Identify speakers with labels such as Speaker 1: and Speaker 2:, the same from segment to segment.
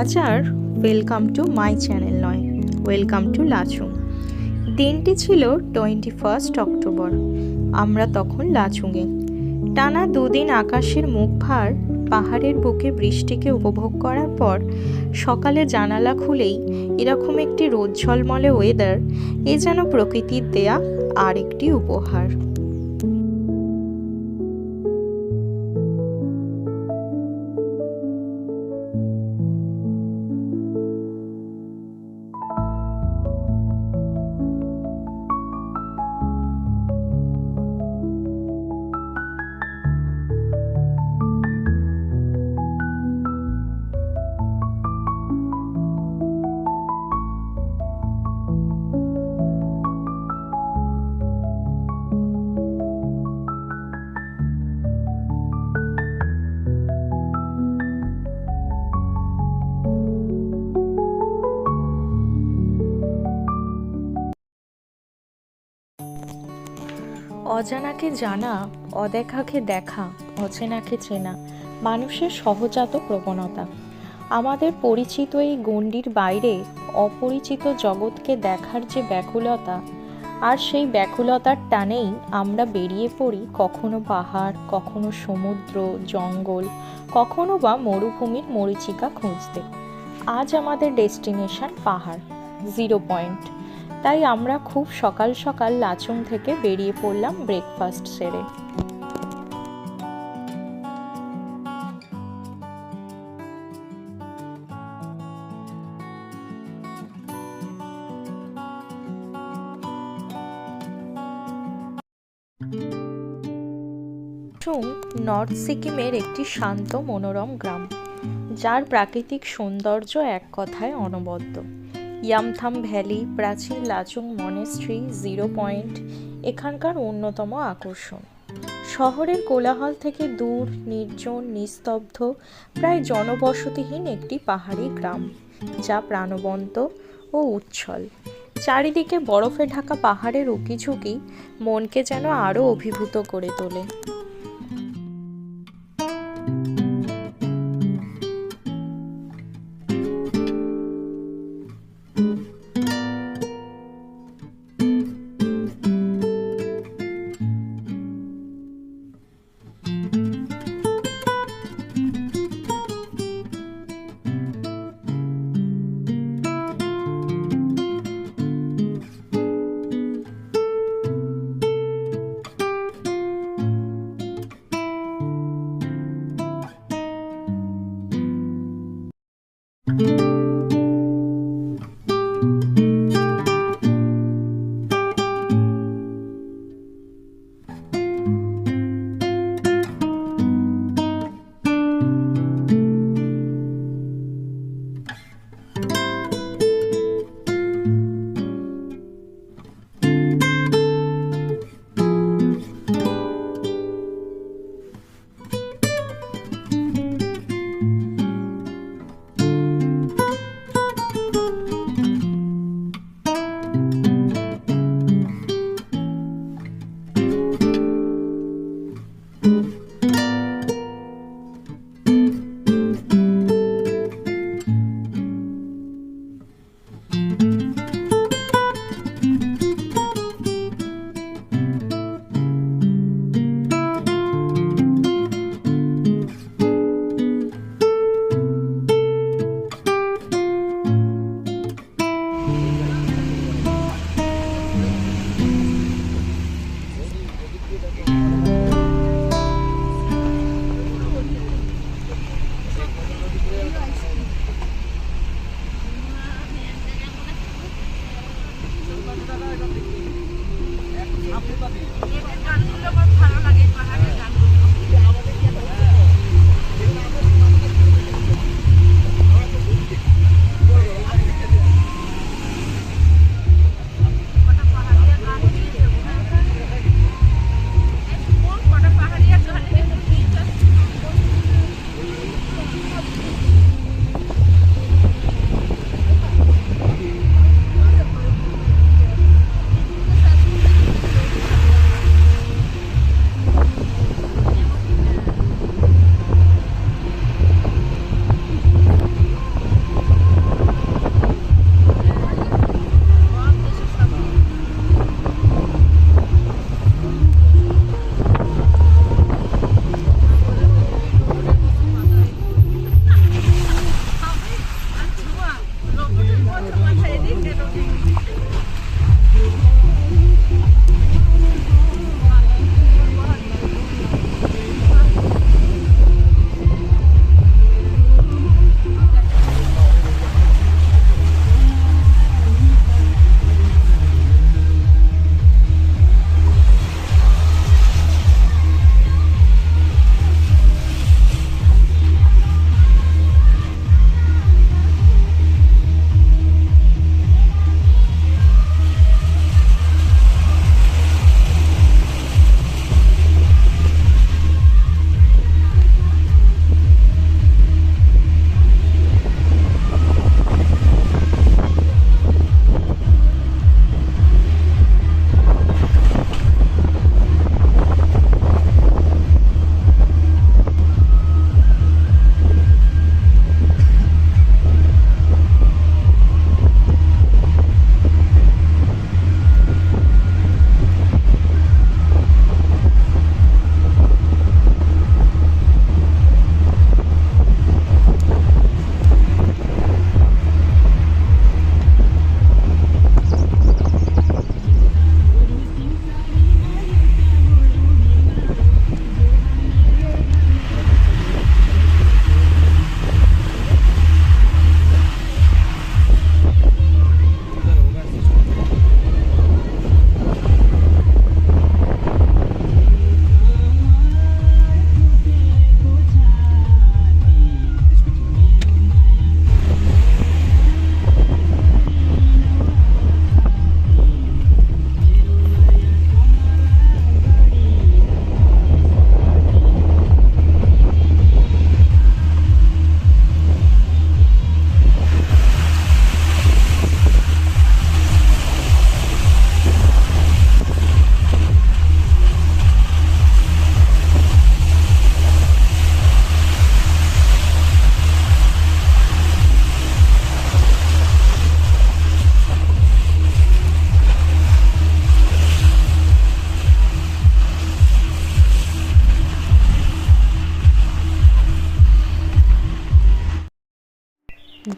Speaker 1: আজ আর welcome to my channel নয়, welcome to Lachung. দিনটি ছিল 21 অক্টোবর। আমরা তখন লাচুংয়ে টানা 2 দিন আকাশের মুখ ভার পাহাড়ের বুকে বৃষ্টিকে উপভোগ করার পর সকালে জানালা খুলেই এরকম একটি রোদ ঝলমলে ওয়েদার, এ যেন প্রকৃতির দেয়া আর একটি উপহার। অজানাকে জানা, অদেখাকে দেখা, অচেনাকে চেনা মানুষের সহজাত প্রবণতা। আমাদের পরিচিত এই গণ্ডির বাইরে অপরিচিত জগৎকে দেখার যে ব্যাকুলতা, আর সেই ব্যাকুলতার টানেই আমরা বেরিয়ে পড়ি কখনো পাহাড়, কখনো সমুদ্র, জঙ্গল, কখনো বা মরুভূমির মরীচিকা খুঁজতে। আজ আমাদের ডেস্টিনেশন পাহাড়, 0 পয়েন্ট। তাই আমরা খুব সকাল সকাল লাচুং থেকে বেরিয়ে পড়লাম ব্রেকফাস্ট সেরে। লাচুং নর্থ সিকিমের একটি শান্ত মনোরম গ্রাম, যার প্রাকৃতিক সৌন্দর্য এক কথায় অনবদ্য। ইয়ামথাম ভ্যালি, প্রাচীন লাচুং মনেস্ট্রি, 0 পয়েন্ট এখানকার অন্যতম আকর্ষণ। শহরের কোলাহল থেকে দূর, নির্জন, নিস্তব্ধ, প্রায় জনবসতিহীন একটি পাহাড়ি গ্রাম, যা প্রাণবন্ত ও উচ্ছল। চারিদিকে বরফে ঢাকা পাহাড়ের উঁকিঝুঁকি মনকে যেন আরও অভিভূত করে তোলে।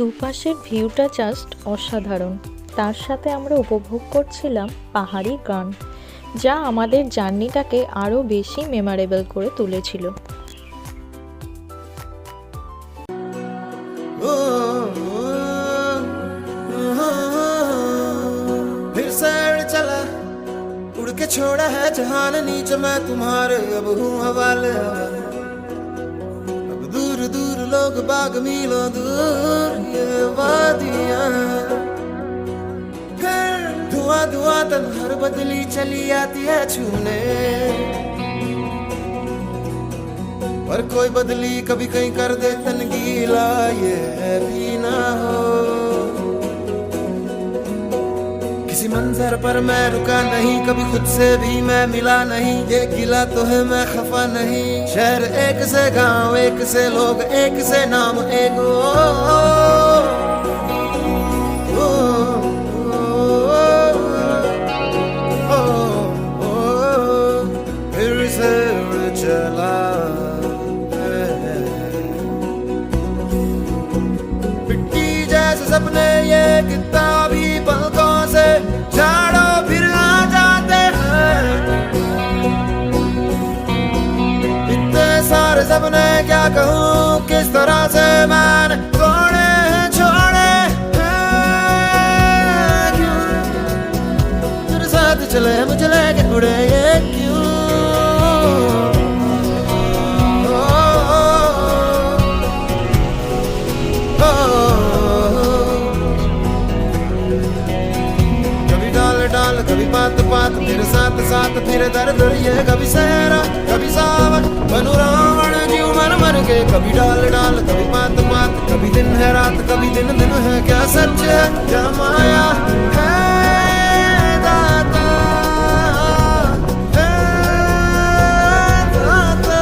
Speaker 1: দুপাশের ভিউটা জাস্ট অসাধারণ। তার সাথে আমরা উপভোগ করছিলাম পাহাড়ি গান, যা আমাদের জার্নিটাকে আরও বেশি মেমোরেবল করে তুলেছিল।
Speaker 2: उड़ के छोड़ा है जहान नीचे मैं तुम्हारे, अब हूँ हवाले। अब दूर दूर लोग बाग मीलों दूर ये वादियां, फिर धुआं धुआं तन्हार बदली चली आती है छूने। पर कोई बदली कभी कहीं कर दे तन गीला, ये भी ना हो। किसी मंजर पर मैं रुका नहीं, कभी खुद से भी मैं मिला नहीं। ये गिला तो है मैं खफा नहीं। शहर एक से गांव एक से लोग एक से नाम एक फिर से उड़ चला मिट्टी जैसे सपने ये किताबी पलकों से झाड़ो फिर आ जाते हैं। इतने सारे सपने क्या कहूँ किस तरह से मैंने तोड़े हैं छोड़े हैं। क्यों तेरे साथ चले मुझे लेके उड़े ये क्यों? कभी बात बात तेरे साथ साथ फिर दर्द ये, कभी सहरा कभी सावन बनू रावण जीव मर मर के। कभी डाल डाल कभी बात बात, कभी दिन है रात कभी दिन दिन है। क्या सच है क्या माया है दाता, है दाता।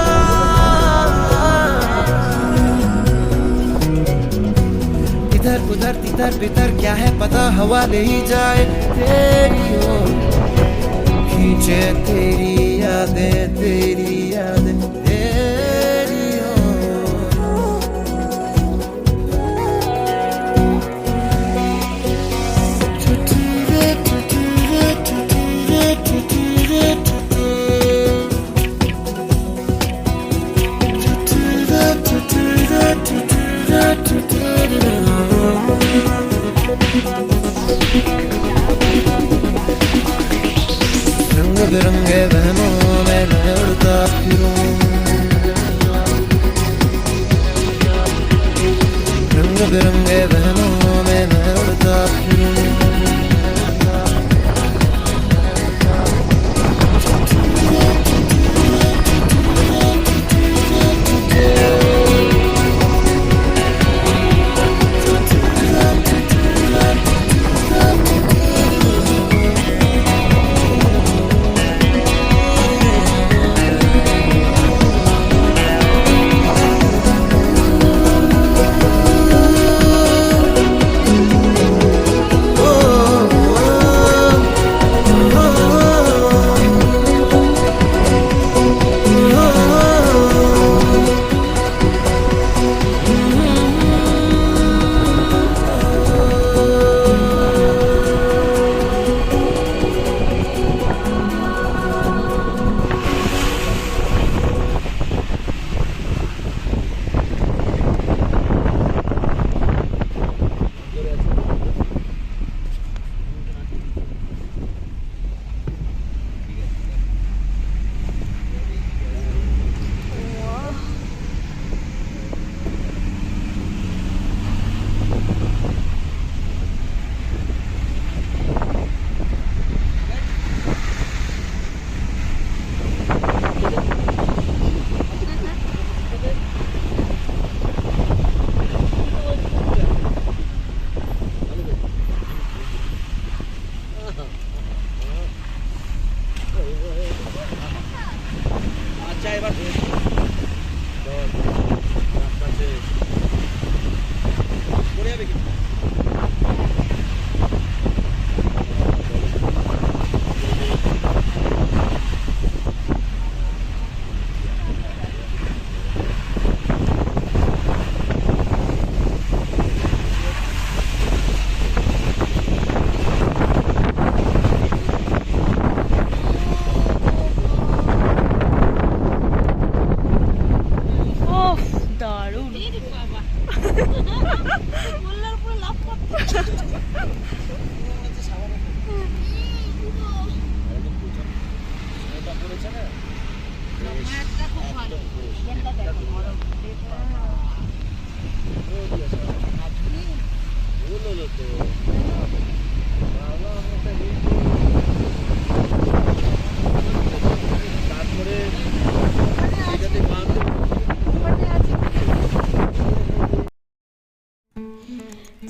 Speaker 2: इधर उधर तिधर बिधर क्या है पता, हवा ले ही जाए तेरी ओर। खींचे तेरी यादें तेरी यादें तेरी रंग बिरंगे बहनों में मैं उड़ता फिरूं, रंग बिरंगे बहनों में मैं उड़ता फिरूं।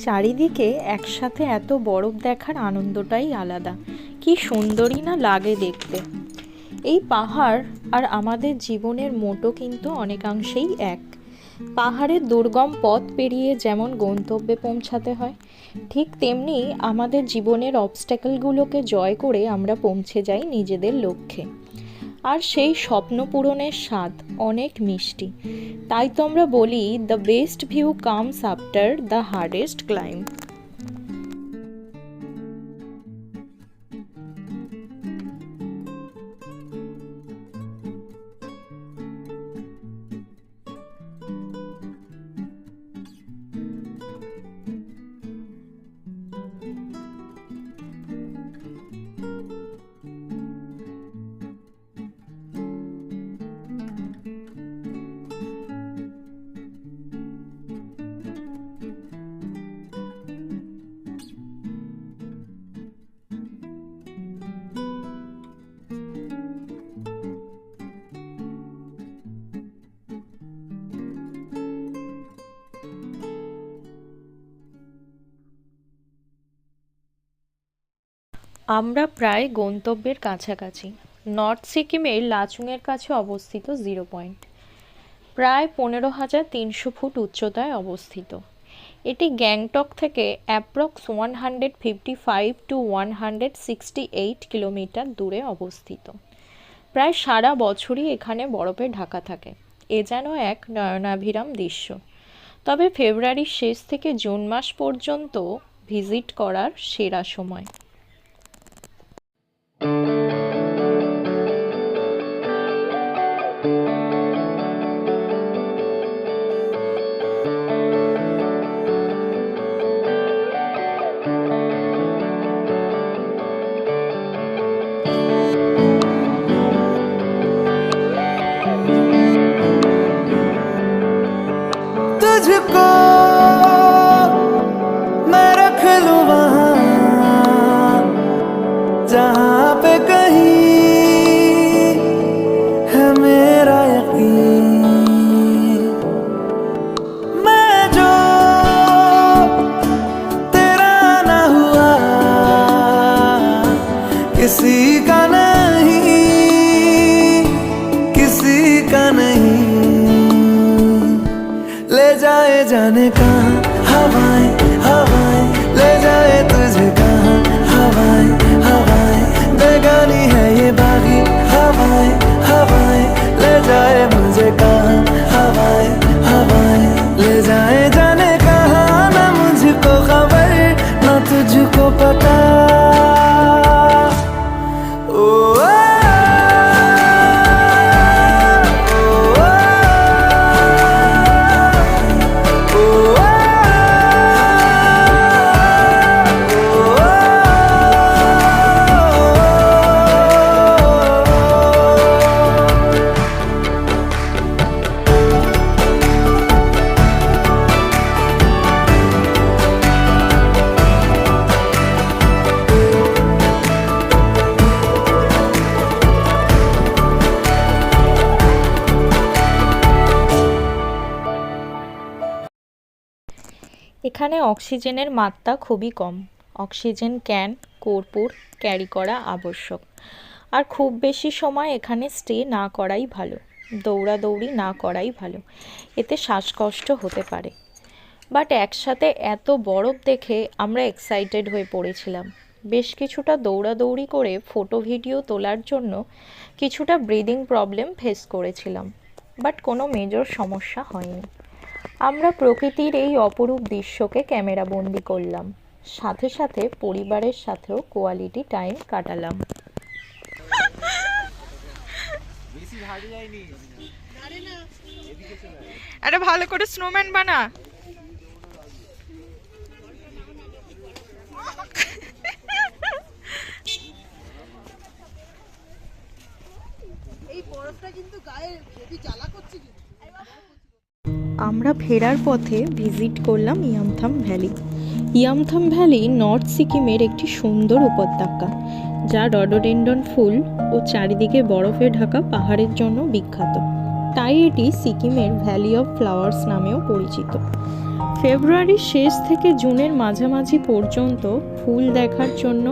Speaker 1: চারিদিকে একসাথে এত বরফ দেখার আনন্দটাই আলাদা। কি সুন্দরই না লাগে দেখতে। এই পাহাড় আর আমাদের জীবনের মোটো কিন্তু অনেকাংশেই এক। পাহাড়ের দুর্গম পথ পেরিয়ে যেমন গন্তব্যে পৌঁছাতে হয়, ঠিক তেমনি আমাদের জীবনের অবস্ট্যাকলগুলোকে জয় করে আমরা পৌঁছে যাই নিজেদের লক্ষ্যে। আর সেই স্বপ্ন পূরণের স্বাদ অনেক মিষ্টি। তাই তো আমরা বলি, the best view comes after the hardest climb. আমরা প্রায় গন্তব্যের কাছাকাছি। নর্থ সিকিমের লাচুংয়ের কাছে অবস্থিত 0 পয়েন্ট, প্রায় 15,300 ফুট উচ্চতায় অবস্থিত। এটি গ্যাংটক থেকে অ্যাপ্রক্স 155 টু 168 কিলোমিটার দূরে অবস্থিত। প্রায় সারা বছরই এখানে বরফে ঢাকা থাকে। এ যেন এক নয়নাভিরাম দৃশ্য। তবে ফেব্রুয়ারির শেষ থেকে জুন মাস পর্যন্ত ভিজিট করার সেরা সময়।
Speaker 2: तुझको मैं रख लूं वहां जहां पे कहीं है मेरा यकीन। मैं जो तेरा ना हुआ किसी का नहीं, किसी का नहीं। ले जाए जाने कहाँ हवाएं हवाएं, ले जाए तुझे कहाँ हवाएं हवाएं। बेगानी है ये बागी हवाएं हवाएं, ले जाए मुझे कहाँ हवाएं हवाएं। ले जाए जाने कहाँ, ना मुझको खबर ना तुझको पता। ओ
Speaker 1: এখানে অক্সিজেনের মাত্রা খুবই কম। অক্সিজেন ক্যান, কর্পূর ক্যারি করা আবশ্যক। আর খুব বেশি সময় এখানে স্টে না করাই ভালো, দৌড়াদৌড়ি না করাই ভালো, এতে শ্বাসকষ্ট হতে পারে। বাট একসাথে এত বরফ দেখে আমরা এক্সাইটেড হয়ে পড়েছিলাম। বেশ কিছুটা দৌড়াদৌড়ি করে ফটো ভিডিও তোলার জন্য কিছুটা ব্রিদিং প্রবলেম ফেস করেছিলাম, বাট কোনো মেজর সমস্যা হয়নি। আমরা প্রকৃতির এই অপরূপ দৃশ্যকে ক্যামেরাবন্দি করলাম, সাথে সাথে পরিবারের সাথেও কোয়ালিটি টাইম কাটালাম।
Speaker 3: একটা ভালো করে স্নোম্যান বানা।
Speaker 4: এই বরফটা কিন্তু গায়ে হেভি জ্বালা করছে কিন্তু।
Speaker 1: আমরা ফেরার পথে ভিজিট করলাম Yumthang valley. Yumthang valley north সিকিমের একটি সুন্দর উপত্যকা, যা রডোডেন্ডন ফুল ও চারিদিকে বরফে ঢাকা পাহাড়ের জন্য বিখ্যাত। তাই এটি সিকিমের ভ্যালি অফ ফ্লাওয়ার্স নামেও পরিচিত। ফেব্রুয়ারির শেষ থেকে জুনের মাঝামাঝি পর্যন্ত ফুল দেখার জন্য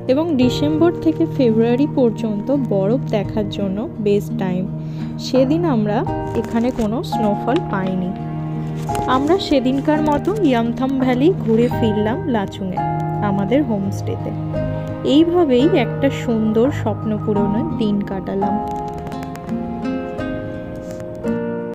Speaker 1: এবং ডিসেম্বর থেকে ফেব্রুয়ারি পর্যন্ত বরফ দেখার জন্য বেস্ট টাইম। সেদিন আমরা এখানে কোনো স্নোফল পাইনি। আমরা সেদিনকার মতো ইয়ামথাম ভ্যালি ঘুরে ফিরলাম লাচুংয়ে আমাদের হোমস্টেতে। এইভাবেই একটা সুন্দর স্বপ্ন পূরণের দিন কাটালাম।